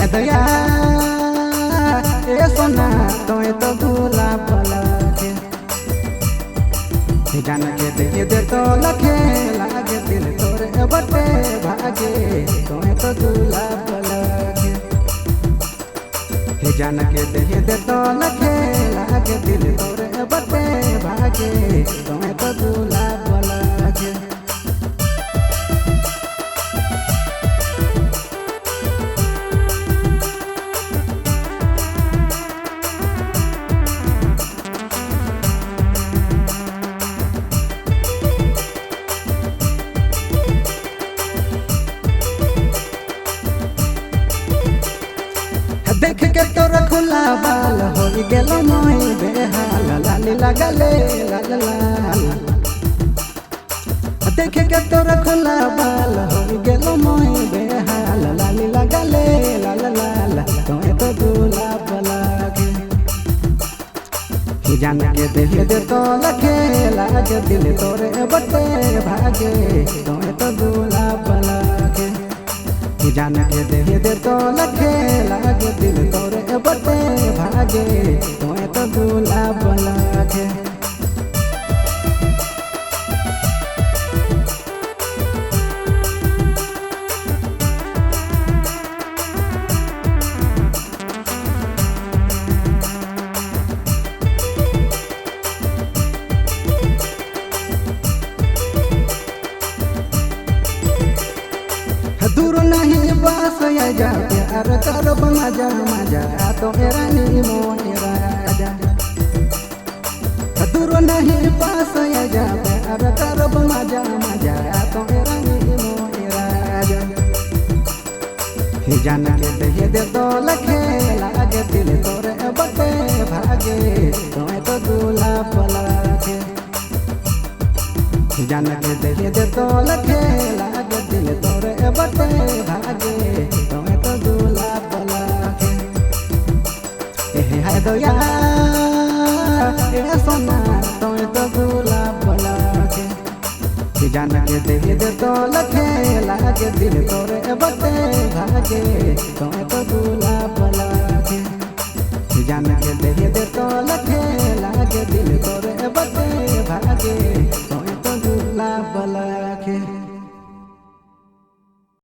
हाय दया ए सोना तोए तो गुलाब लगे जान के दे तो लखे लागे दिल तोरे बटे भागे तोए तो गुलाब लगे जान के दे तो लखे लागे दिल तोरे बटे भागे तोए तो गुलाब लगे देख के तोरा खुला बाल हो गेलो मोई बेहाल लाली लगले लाल लाल देख के तोरा खुला बाल हो गेलो मोई बेहाल लाली लगले लाल लाल तोए तो गुलाब लगे जान के दे तो लखे लागे दिल तोरे बटे भागे तोए तो गुलाब लगे जान के दे तो लखे लागे दिल तोरे बटे भागे तोए तो गुलाब लगे दूर नहीं बस जा प्यार करब मजा मजा तो रानी मोरा राजा दूर नहीं बस जा प्यार करब मजा मजा तो रानी मोरा राजा जान के दे तो लखे लागे दिल तोरे बटे भागे तोए तो गुलाब लगे जान के दे तो लखे लागे दिल तोरे बटे भागे तोए तो गुलाब लगे हाय दया ए सोना तोए तो गुलाब लगे जान के दे तो लखे लागे दिल तोरे बटे भागे तोए तो गुलाब